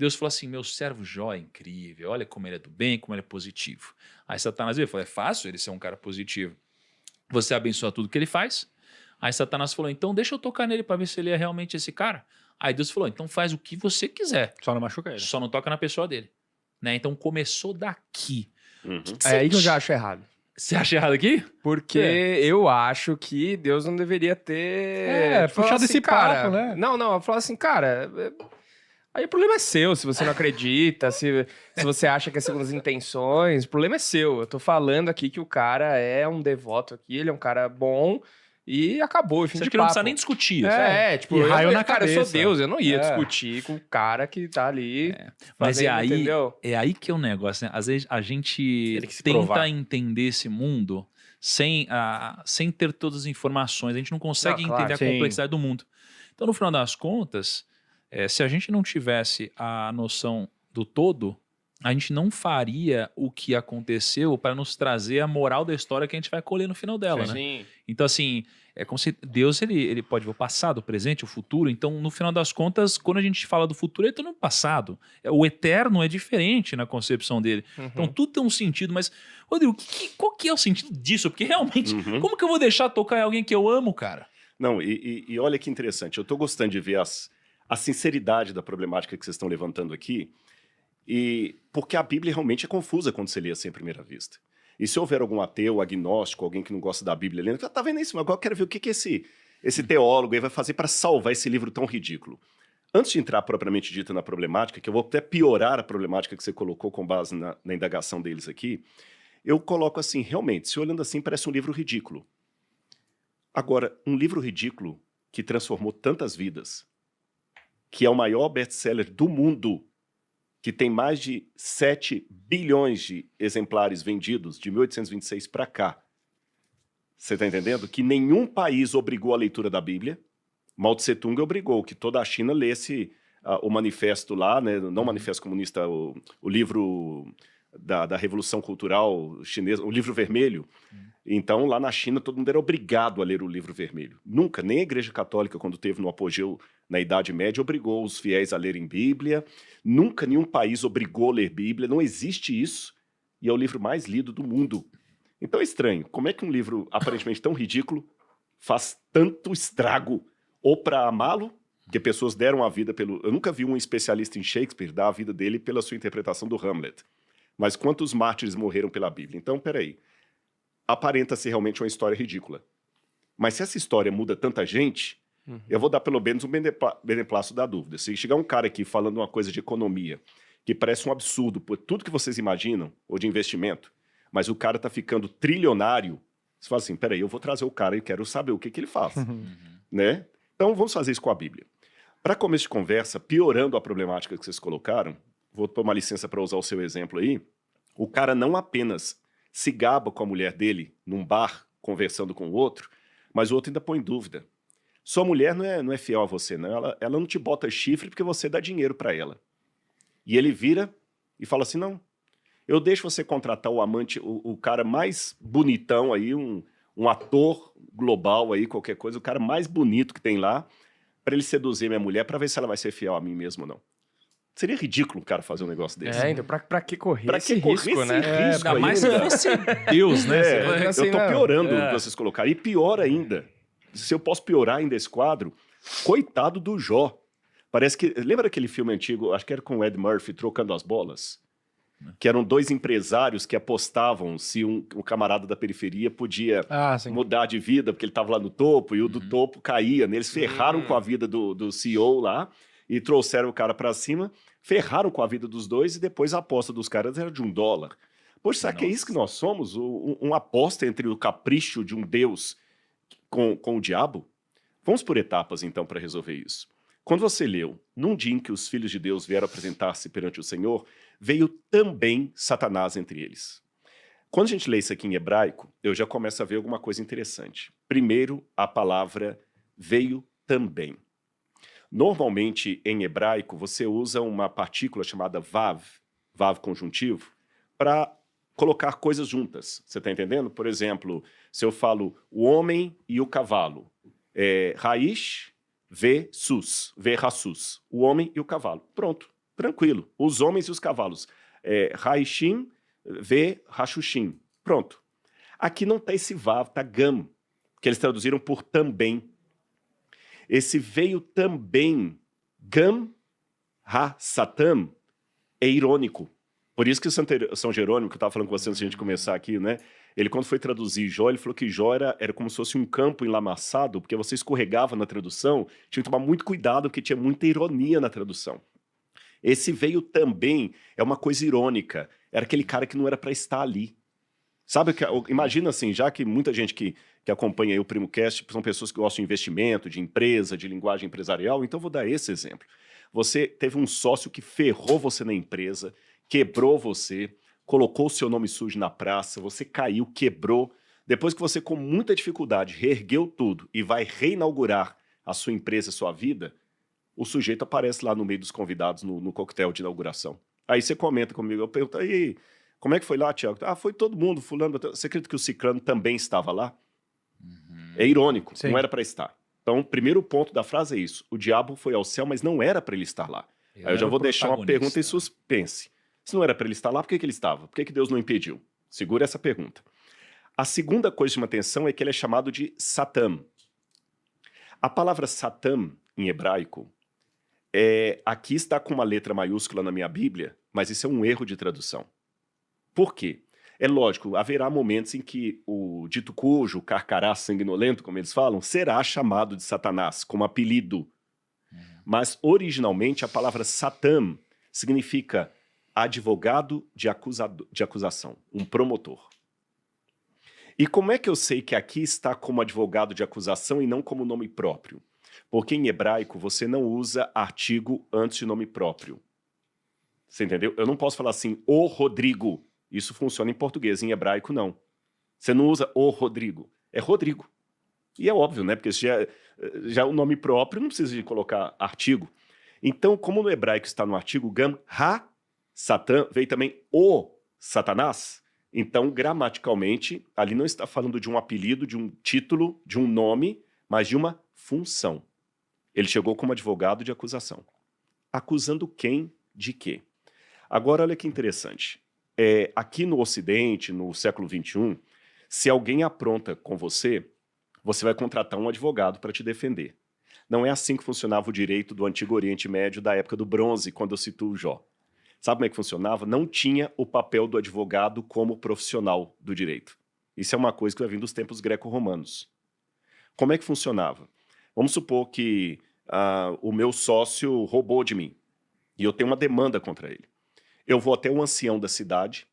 Deus falou assim, meu servo Jó é incrível, olha como ele é do bem, como ele é positivo. Aí Satanás veio e falou, é fácil ele ser um cara positivo. Você abençoa tudo que ele faz. Aí Satanás falou, então deixa eu tocar nele para ver se ele é realmente esse cara. Aí Deus falou, então faz o que você quiser, Só não machuca ele. só não toca na pessoa dele. Né? Então começou daqui. Uhum. Que É você aí que eu já acho errado. Você acha errado aqui? Porque eu acho que Deus não deveria ter... puxado falado esse cara, papo, né? Não, eu falo assim, cara... Aí o problema é seu, se você não acredita, se você acha que é segundo as intenções, o problema é seu. Eu tô falando aqui que o cara é um devoto aqui, ele é um cara bom e acabou, fim Você de acha que não papo. precisa nem discutir. sabe? Tipo, E raio na cara, eu cabeça. sou Deus, eu não ia É. discutir com o cara que tá ali. Mas fazendo, entendeu? é aí que é o negócio, né? Às vezes a gente Tem que se tenta provar. entender esse mundo sem ter todas as informações. A gente não consegue Não, claro, entender a sim. complexidade do mundo. Então, no final das contas, se a gente não tivesse a noção do todo, a gente não faria o que aconteceu para nos trazer a moral da história que a gente vai colher no final dela, né? Sim. Então, assim, é como se Deus ele pode ver o passado, o presente, o futuro. Então, no final das contas, quando a gente fala do futuro, ele está no passado. O eterno é diferente na concepção dele. Então, tudo tem um sentido. Mas, Rodrigo, qual que é o sentido disso? Porque, realmente, como que eu vou deixar tocar em alguém que eu amo, cara? Não, e olha que interessante. Eu estou gostando de ver a sinceridade da problemática que vocês estão levantando aqui. E porque a Bíblia realmente é confusa quando você lê assim à primeira vista. E se houver algum ateu, agnóstico, alguém que não gosta da Bíblia lendo, tá vendo isso? Mas agora eu quero ver o que esse teólogo aí vai fazer para salvar esse livro tão ridículo. Antes de entrar propriamente dito na problemática, que eu vou até piorar a problemática que você colocou com base na indagação deles aqui, eu coloco assim, realmente, se olhando assim, parece um livro ridículo. Agora, um livro ridículo que transformou tantas vidas, que é o maior best-seller do mundo, que tem mais de 7 bilhões de exemplares vendidos de 1826 para cá. Você está entendendo? Que nenhum país obrigou a leitura da Bíblia. Mao Tse Tung obrigou que toda a China lesse o manifesto lá, né? Não o manifesto comunista, o livro da Revolução Cultural Chinesa, o livro vermelho. Então, lá na China, todo mundo era obrigado a ler o livro vermelho. Nunca, nem a Igreja Católica, quando teve no apogeu na Idade Média, obrigou os fiéis a lerem Bíblia. Nunca nenhum país obrigou a ler Bíblia. Não existe isso. E é o livro mais lido do mundo. Então é estranho. Como é que um livro aparentemente tão ridículo faz tanto estrago? Ou para amá-lo, porque pessoas deram a vida pelo... Eu nunca vi um especialista em Shakespeare dar a vida dele pela sua interpretação do Hamlet. Mas quantos mártires morreram pela Bíblia? Então, peraí. Aparenta ser realmente uma história ridícula. Mas se essa história muda tanta gente, eu vou dar pelo menos um beneplácito da dúvida. Se chegar um cara aqui falando uma coisa de economia, que parece um absurdo por tudo que vocês imaginam, ou de investimento, mas o cara tá ficando trilionário, você fala assim, peraí, eu vou trazer o cara e quero saber o que ele faz. Né? Então vamos fazer isso com a Bíblia. Para começo de conversa, piorando a problemática que vocês colocaram, vou tomar licença para usar o seu exemplo aí, o cara não apenas se gaba com a mulher dele num bar, conversando com o outro, mas o outro ainda põe em dúvida. Sua mulher não é fiel a você, não. Ela não te bota chifre porque você dá dinheiro para ela. E ele vira e fala assim, não, eu deixo você contratar o amante, o cara mais bonitão aí, um ator global aí, qualquer coisa, o cara mais bonito que tem lá, para ele seduzir minha mulher, para ver se ela vai ser fiel a mim mesmo ou não. Seria ridículo o cara fazer um negócio desse. Então pra que correr Pra esse que correr risco, esse né? risco Ainda mais se ainda? fosse Deus, né? Você vai- assim, Eu tô não. piorando o que vocês colocaram. E pior ainda, se eu posso piorar ainda esse quadro, coitado do Jó. Parece que... Lembra aquele filme antigo, acho que era com o Ed Murphy, Trocando as Bolas? Que eram dois empresários que apostavam se um camarada da periferia podia sim. mudar de vida, porque ele estava lá no topo, e o do topo caía, né? Eles ferraram com a vida do CEO lá, e trouxeram o cara para cima, ferraram com a vida dos dois, e depois a aposta dos caras era de $1. Poxa, será que é isso que nós somos? Uma aposta entre o capricho de um Deus com o diabo? Vamos por etapas, então, para resolver isso. Quando você leu, num dia em que os filhos de Deus vieram apresentar-se perante o Senhor, veio também Satanás entre eles. Quando a gente lê isso aqui em hebraico, eu já começo a ver alguma coisa interessante. Primeiro, a palavra veio também. Normalmente, em hebraico, você usa uma partícula chamada vav conjuntivo, para colocar coisas juntas. Você está entendendo? Por exemplo, se eu falo o homem e o cavalo, raiz, versus, o homem e o cavalo. Pronto. Tranquilo. Os homens e os cavalos. Raishim, Ve, Hashushim. Pronto. Aqui não está esse vav, está gam, que eles traduziram por também. Esse veio também, gam, ha, satam, é irônico. Por isso que o São Jerônimo, que eu estava falando com você antes de a gente começar aqui, né? Ele, quando foi traduzir Jó, ele falou que Jó era como se fosse um campo enlamaçado, porque você escorregava na tradução, tinha que tomar muito cuidado, porque tinha muita ironia na tradução. Esse veio também é uma coisa irônica. Era aquele cara que não era para estar ali. Sabe, imagina assim, já que muita gente que acompanha aí o PrimoCast são pessoas que gostam de investimento, de empresa, de linguagem empresarial, então vou dar esse exemplo. Você teve um sócio que ferrou você na empresa, quebrou você, colocou o seu nome sujo na praça, você caiu, quebrou. Depois que você, com muita dificuldade, reergueu tudo e vai reinaugurar a sua empresa, a sua vida, o sujeito aparece lá no meio dos convidados no coquetel de inauguração. Aí você comenta comigo, eu pergunto, aí, como é que foi lá, Tiago? Ah, foi todo mundo, fulano. Você acredita que o ciclano também estava lá? É irônico, Sim. não era para estar. Então, o primeiro ponto da frase é isso. O diabo foi ao céu, mas não era para ele estar lá. Aí eu já vou deixar uma pergunta em suspense. Se não era para ele estar lá, por que ele estava? Por que Deus não impediu? Segura essa pergunta. A segunda coisa de uma atenção é que ele é chamado de Satam. A palavra Satam, em hebraico, aqui está com uma letra maiúscula na minha Bíblia, mas isso é um erro de tradução. Por quê? É lógico, haverá momentos em que o dito cujo, o carcará sanguinolento, como eles falam, será chamado de Satanás, como apelido. Mas, originalmente, a palavra Satam significa advogado de acusação, um promotor. E como é que eu sei que aqui está como advogado de acusação e não como nome próprio? Porque em hebraico você não usa artigo antes de nome próprio. Você entendeu? Eu não posso falar assim, o Rodrigo. Isso funciona em português, em hebraico não. Você não usa o Rodrigo, é Rodrigo. E é óbvio, né? Porque já é o nome próprio, não precisa de colocar artigo. Então, como no hebraico está no artigo gam, ha, Satã, veio também o Satanás. Então, gramaticalmente, ali não está falando de um apelido, de um título, de um nome, mas de uma função. Ele chegou como advogado de acusação. Acusando quem de quê? Agora, olha que interessante. Aqui no Ocidente, no século XXI, se alguém apronta com você, você vai contratar um advogado para te defender. Não é assim que funcionava o direito do Antigo Oriente Médio da época do Bronze, quando eu situo Jó. Sabe como é que funcionava? Não tinha o papel do advogado como profissional do direito. Isso é uma coisa que vai vir dos tempos greco-romanos. Como é que funcionava? Vamos supor que o meu sócio roubou de mim e eu tenho uma demanda contra ele. Eu vou até o ancião da cidade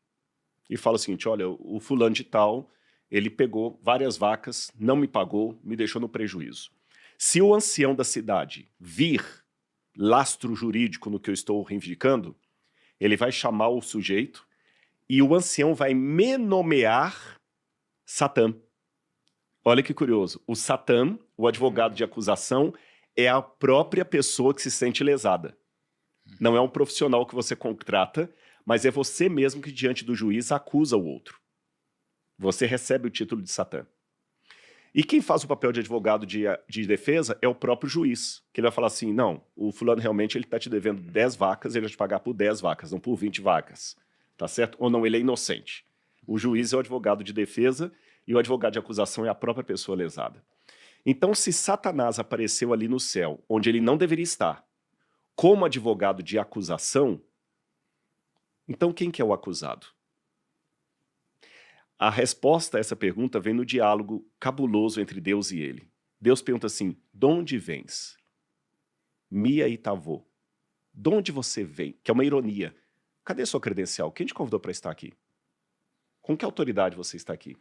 e falo o seguinte, olha, o fulano de tal, ele pegou várias vacas, não me pagou, me deixou no prejuízo. Se o ancião da cidade vir lastro jurídico no que eu estou reivindicando, ele vai chamar o sujeito e o ancião vai me nomear Satã. Olha que curioso. O Satã, o advogado de acusação, é a própria pessoa que se sente lesada. Não é um profissional que você contrata, mas é você mesmo que diante do juiz acusa o outro. Você recebe o título de Satã. E quem faz o papel de advogado de defesa é o próprio juiz, que ele vai falar assim, não, o fulano realmente ele está te devendo 10 vacas, ele vai te pagar por 10 vacas, não por 20 vacas, tá certo? Ou não, ele é inocente. O juiz é o advogado de defesa e o advogado de acusação é a própria pessoa lesada. Então, se Satanás apareceu ali no céu, onde ele não deveria estar, como advogado de acusação, então quem que é o acusado? A resposta a essa pergunta vem no diálogo cabuloso entre Deus e ele. Deus pergunta assim, de onde vens? Mia e Tavô. De onde você vem? Que é uma ironia. Cadê sua credencial? Quem te convidou para estar aqui? Com que autoridade você está aqui?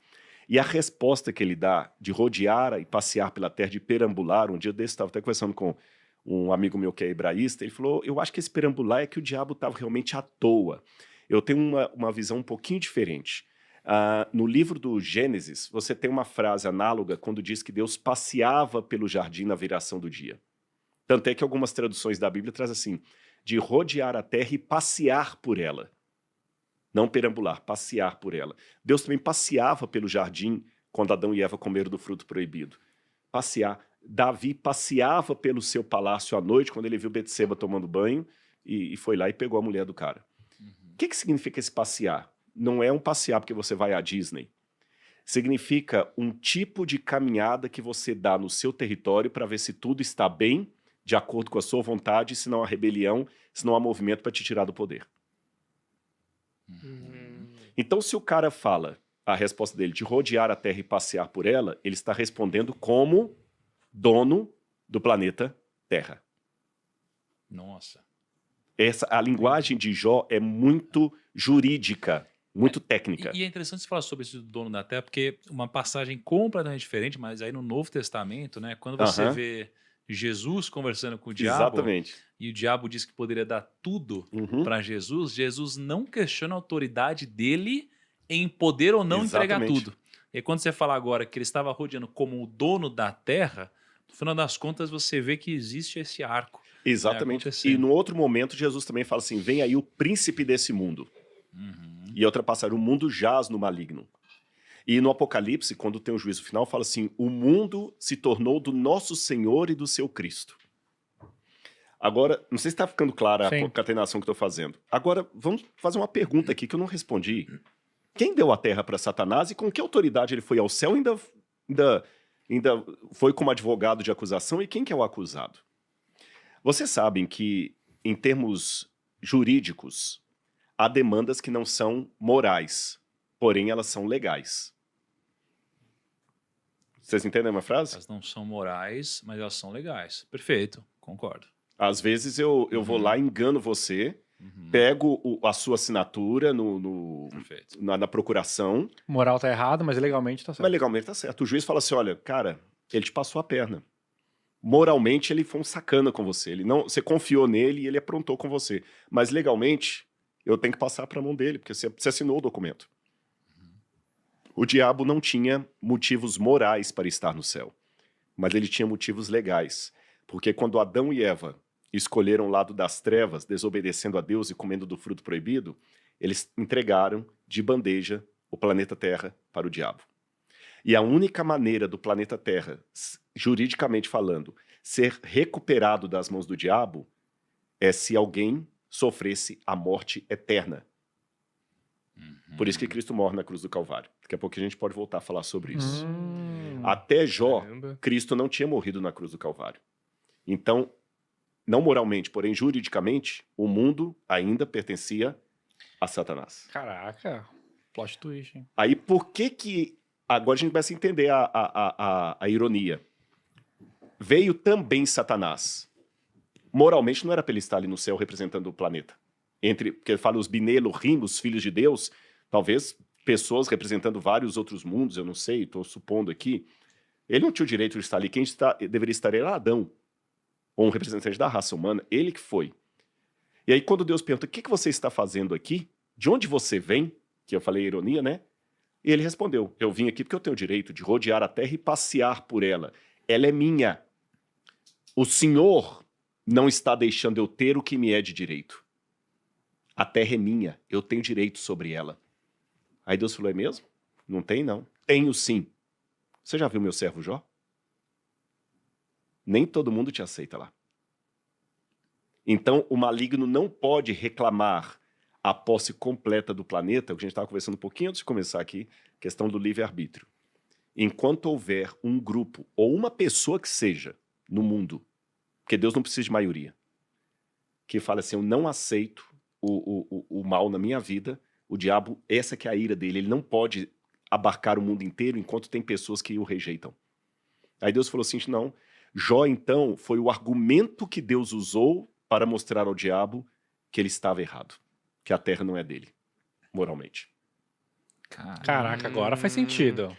E a resposta que ele dá de rodear e passear pela terra, de perambular, um dia desse estava até conversando com um amigo meu que é hebraísta, ele falou, eu acho que esse perambular é que o diabo estava realmente à toa. Eu tenho uma visão um pouquinho diferente. No livro do Gênesis, você tem uma frase análoga quando diz que Deus passeava pelo jardim na viração do dia. Tanto é que algumas traduções da Bíblia trazem assim, de rodear a terra e passear por ela. Não perambular, passear por ela. Deus também passeava pelo jardim quando Adão e Eva comeram do fruto proibido. Passear. Davi passeava pelo seu palácio à noite, quando ele viu Betseba tomando banho, e foi lá e pegou a mulher do cara. O que significa esse passear? Não é um passear porque você vai à Disney. Significa um tipo de caminhada que você dá no seu território para ver se tudo está bem, de acordo com a sua vontade, se não há rebelião, se não há movimento para te tirar do poder. Então, se o cara fala a resposta dele de rodear a Terra e passear por ela, ele está respondendo como dono do planeta Terra. Nossa. A linguagem de Jó é muito jurídica, muito técnica. E é interessante você falar sobre esse dono da terra, porque uma passagem completamente diferente, mas aí no Novo Testamento, né, quando você vê Jesus conversando com o diabo, exatamente, e o diabo diz que poderia dar tudo para Jesus, Jesus não questiona a autoridade dele em poder ou não entregar tudo. E quando você fala agora que ele estava rodeando como o dono da terra, no final das contas você vê que existe esse arco. Exatamente. E no outro momento, Jesus também fala assim, vem aí o príncipe desse mundo. E outra passagem, o mundo jaz no maligno. E no Apocalipse, quando tem o juízo final, fala assim, o mundo se tornou do nosso Senhor e do seu Cristo. Agora, não sei se está ficando clara a concatenação que estou fazendo. Agora, vamos fazer uma pergunta aqui que eu não respondi. Quem deu a terra para Satanás e com que autoridade ele foi ao céu e ainda foi como advogado de acusação? E quem que é o acusado? Vocês sabem que, em termos jurídicos, há demandas que não são morais, porém elas são legais. Vocês entendem a minha frase? Elas não são morais, mas elas são legais. Perfeito, concordo. Às vezes eu vou lá, engano você, pego a sua assinatura na procuração. Moral tá errado, mas legalmente tá certo. Mas legalmente tá certo. O juiz fala assim, olha, cara, ele te passou a perna. Moralmente ele foi um sacana com você. Você confiou nele e ele aprontou com você. Mas legalmente eu tenho que passar para a mão dele, porque você assinou o documento. O diabo não tinha motivos morais para estar no céu, mas ele tinha motivos legais. Porque quando Adão e Eva escolheram o lado das trevas, desobedecendo a Deus e comendo do fruto proibido, eles entregaram de bandeja o planeta Terra para o diabo. E a única maneira do planeta Terra, juridicamente falando, ser recuperado das mãos do diabo é se alguém sofresse a morte eterna. Por isso que Cristo morre na cruz do Calvário. Daqui a pouco a gente pode voltar a falar sobre isso. Até Jó, Cristo não tinha morrido na cruz do Calvário. Então, não moralmente, porém juridicamente, o mundo ainda pertencia a Satanás. Caraca, plot twist, hein? Aí por que... Agora a gente começa a entender a ironia. Veio também Satanás. Moralmente não era para ele estar ali no céu representando o planeta. Porque ele fala os Binelohim, os filhos de Deus, talvez pessoas representando vários outros mundos, eu não sei, estou supondo aqui. Ele não tinha o direito de estar ali. Quem deveria estar era Adão, ou um representante da raça humana, ele que foi. E aí quando Deus pergunta, o que você está fazendo aqui? De onde você vem? Que eu falei ironia, né? E ele respondeu, eu vim aqui porque eu tenho o direito de rodear a terra e passear por ela. Ela é minha. O Senhor não está deixando eu ter o que me é de direito. A terra é minha, eu tenho direito sobre ela. Aí Deus falou, é mesmo? Não tem, não. Tenho sim. Você já viu meu servo Jó? Nem todo mundo te aceita lá. Então, o maligno não pode reclamar a posse completa do planeta, o que a gente estava conversando um pouquinho antes de começar aqui, questão do livre-arbítrio. Enquanto houver um grupo, ou uma pessoa que seja, no mundo, porque Deus não precisa de maioria, que fala assim, eu não aceito o mal na minha vida, o diabo, essa que é a ira dele, ele não pode abarcar o mundo inteiro enquanto tem pessoas que o rejeitam. Aí Deus falou assim, não, Jó então foi o argumento que Deus usou para mostrar ao diabo que ele estava errado, que a terra não é dele, moralmente. Caraca, agora faz sentido.